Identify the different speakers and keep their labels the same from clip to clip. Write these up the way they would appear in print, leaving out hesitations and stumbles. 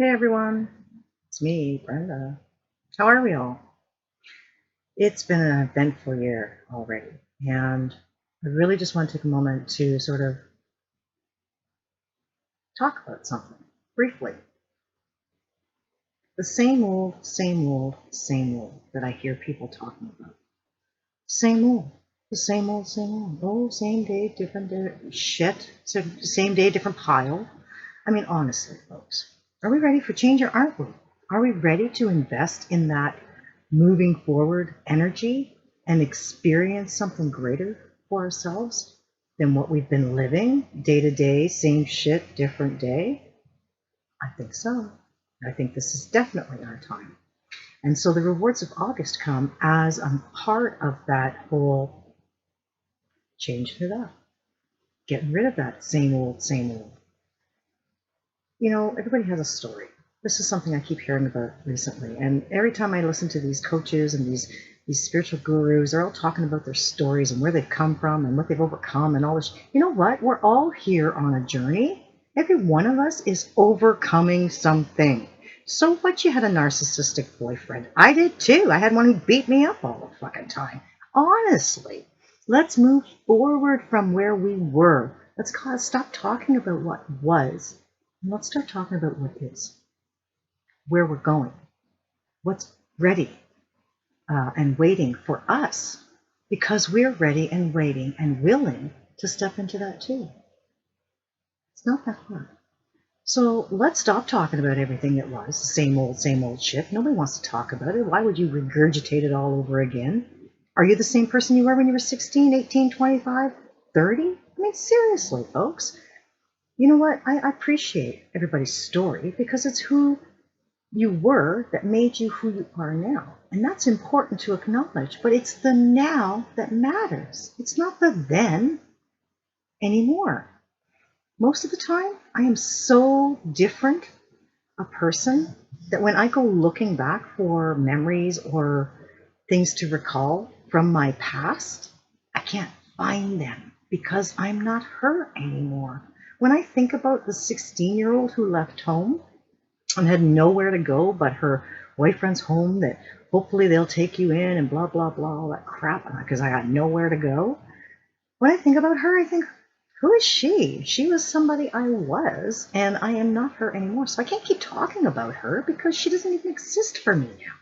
Speaker 1: Hey everyone, it's me, Brenda. How are we all? It's been an eventful year already, and I really just want to take a moment to sort of talk about something briefly. The same old, same old, same old that I hear people talking about. Same old, the same old, same old. Oh, same day, different day, shit. Same day, different pile. I mean, honestly, folks, are we ready for change or aren't we? Are we ready to invest in that moving forward energy and experience something greater for ourselves than what we've been living day to day, same shit, different day? I think so. I think this is definitely our time. And so the rewards of August come as a part of that whole changing it up, getting rid of that same old, same old. You know, everybody has a story. This is something I keep hearing about recently. And every time I listen to these coaches and these spiritual gurus, they're all talking about their stories and where they've come from and what they've overcome and all this. You know what? We're all here on a journey. Every one of us is overcoming something. So what, you had a narcissistic boyfriend? I did too. I had one who beat me up all the fucking time. Honestly, let's move forward from where we were. Let's stop talking about what was, and let's start talking about what is, where we're going, what's ready and waiting for us, because we're ready and waiting and willing to step into that too. It's not that hard. So let's stop talking about everything that was, the same old shit. Nobody wants to talk about it. Why would you regurgitate it all over again? Are you the same person you were when you were 16, 18, 25, 30? I mean, seriously, folks. You know what? I appreciate everybody's story because it's who you were that made you who you are now. And that's important to acknowledge, but it's the now that matters. It's not the then anymore. Most of the time, I am so different a person that when I go looking back for memories or things to recall from my past, I can't find them because I'm not her anymore. When I think about the 16-year-old who left home and had nowhere to go but her boyfriend's home that hopefully they'll take you in and blah, blah, blah, all that crap because I got nowhere to go. When I think about her, I think, who is she? She was somebody I was, and I am not her anymore. So I can't keep talking about her because she doesn't even exist for me now.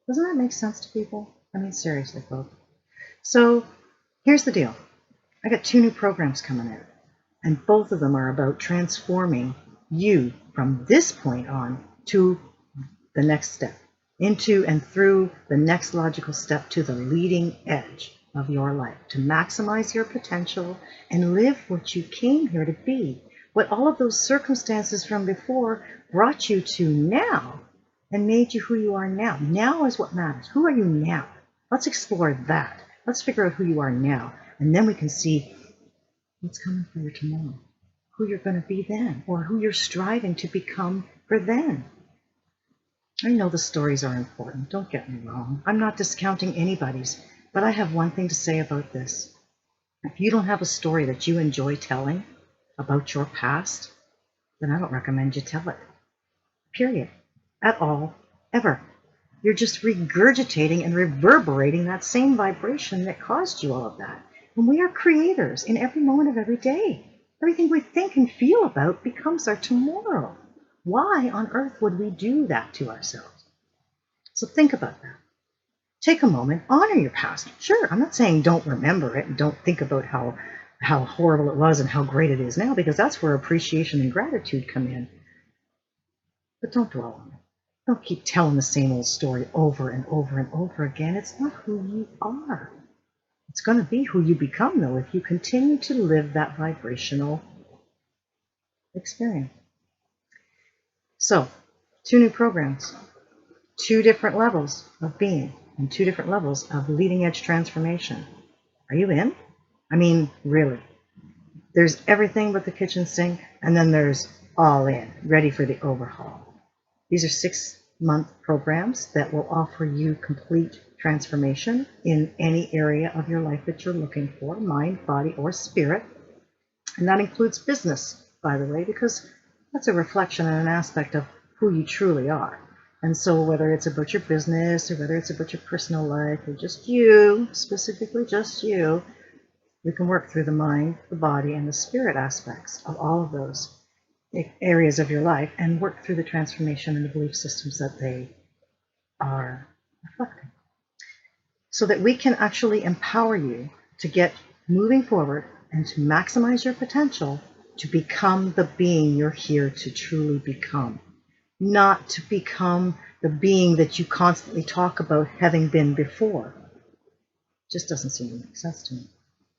Speaker 1: Doesn't that make sense to people? I mean, seriously, folks. So here's the deal. I got 2 new programs coming out, and both of them are about transforming you from this point on to the next step, into and through the next logical step to the leading edge of your life, to maximize your potential and live what you came here to be, what all of those circumstances from before brought you to now and made you who you are now. Now is what matters. Who are you now? Let's explore that. Let's figure out who you are now, and then we can see what's coming for you tomorrow, who you're going to be then, or who you're striving to become for then. I know the stories are important, don't get me wrong. I'm not discounting anybody's, but I have one thing to say about this. If you don't have a story that you enjoy telling about your past, then I don't recommend you tell it. Period. At all, ever. You're just regurgitating and reverberating that same vibration that caused you all of that. And we are creators in every moment of every day. Everything we think and feel about becomes our tomorrow. Why on earth would we do that to ourselves? So think about that. Take a moment, honor your past. Sure, I'm not saying don't remember it and don't think about how horrible it was and how great it is now, because that's where appreciation and gratitude come in. But don't dwell on it. Don't keep telling the same old story over and over and over again. It's not who you are. It's going to be who you become, though, if you continue to live that vibrational experience. So, 2 new programs, 2 different levels of being, and 2 different levels of leading edge transformation. Are you in? I mean, really. There's everything but the kitchen sink, and then there's all in, ready for the overhaul. These are 6-month programs that will offer you complete transformation in any area of your life that you're looking for, mind, body, or spirit. And that includes business, by the way, because That's a reflection and an aspect of who you truly are. And so whether it's about your business or whether it's about your personal life or just you, specifically just you, we can work through the mind, the body, and the spirit aspects of all of those areas of your life and work through the transformation and the belief systems that they are reflecting, so that we can actually empower you to get moving forward and to maximize your potential to become the being you're here to truly become, not to become the being that you constantly talk about having been before. It just doesn't seem to make sense to me.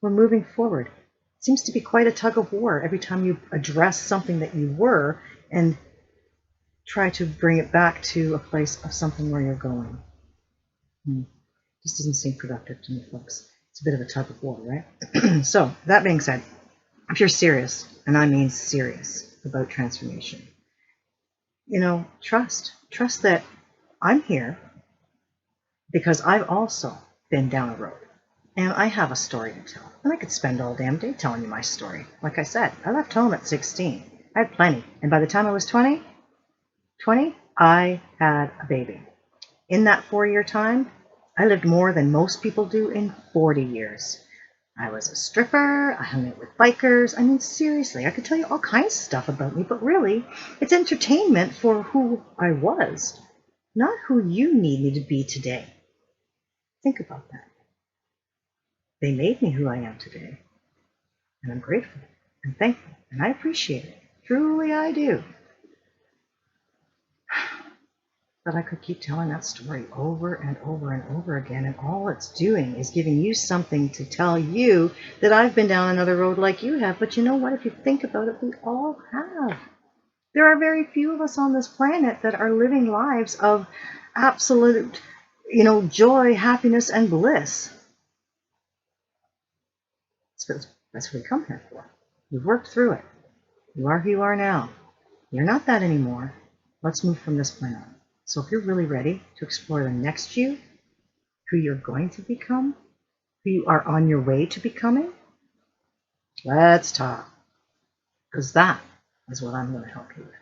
Speaker 1: We're moving forward. It seems to be quite a tug of war every time you address something that you were and try to bring it back to a place of something where you're going. This doesn't seem productive to me, folks. It's a bit of a tug of war, right? So, that being said, if you're serious, and I mean serious, about transformation, trust that I'm here because I've also been down a road and I have a story to tell. And I could spend all damn day telling you my story. Like I said, I left home at 16. I had plenty. And by the time I was 20, I had a baby. In that 4-year time, I lived more than most people do in 40 years. I was a stripper, I hung out with bikers. I mean, seriously, I could tell you all kinds of stuff about me, but really, it's entertainment for who I was, not who you need me to be today. Think about that. They made me who I am today, and I'm grateful and thankful, and I appreciate it. Truly, I do. But I could keep telling that story over and over and over again, and all it's doing is giving you something to tell you that I've been down another road like you have. But you know what? If you think about it, we all have. There are very few of us on this planet that are living lives of absolute, joy, happiness, and bliss. That's what we come here for. You've worked through it. You are who you are now. You're not that anymore. Let's move from this point on. So if you're really ready to explore the next you, who you're going to become, who you are on your way to becoming, let's talk. Because that is what I'm going to help you with.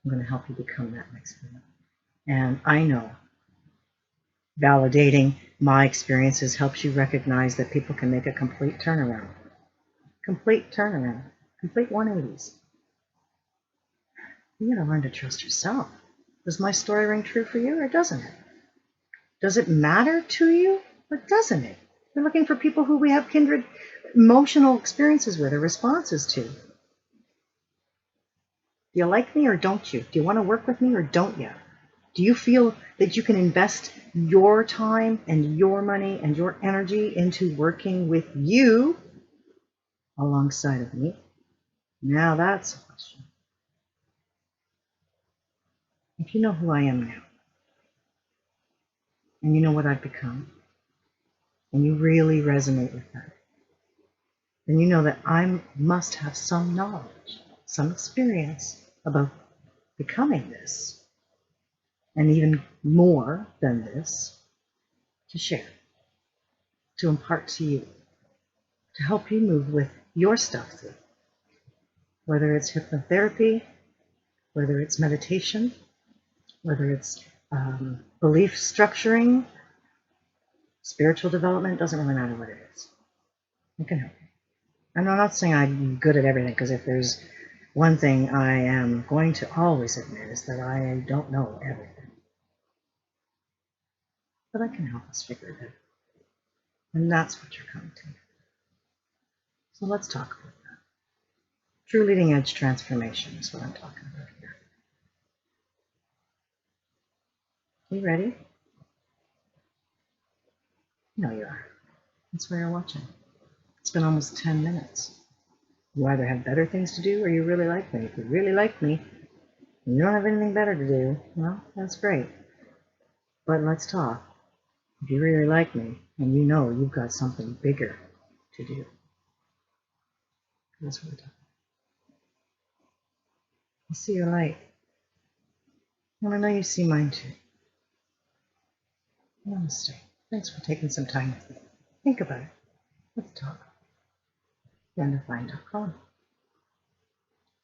Speaker 1: I'm going to help you become that next level. And I know validating my experiences helps you recognize that people can make a complete turnaround. Complete 180s. You got to learn to trust yourself. Does my story ring true for you or doesn't it? Does it matter to you or doesn't it? We're looking for people who we have kindred emotional experiences with or responses to. Do you like me or don't you? Do you want to work with me or don't you? Do you feel that you can invest your time and your money and your energy into working with you alongside of me? Now that's a question. If you know who I am now, and you know what I've become, and you really resonate with that, then you know that I must have some knowledge, some experience about becoming this, and even more than this, to share, to impart to you, to help you move with your stuff through. Whether it's hypnotherapy, whether it's meditation, whether it's belief structuring, spiritual development, doesn't really matter what it is. I can help you. And I'm not saying I'm good at everything, because if there's one thing I am going to always admit is that I don't know everything. But I can help us figure it out. And that's what you're coming to. So let's talk about that. True leading edge transformation is what I'm talking about here. You ready? No, you are. That's why you're watching. It's been almost 10 minutes. You either have better things to do or you really like me. If you really like me and you don't have anything better to do, well, that's great. But let's talk. If you really like me and you know you've got something bigger to do, that's what we're talking about. I see your light. And I know you see mine too. Namaste. Thanks for taking some time with me. Think about it. Let's talk. BrendaFine.com.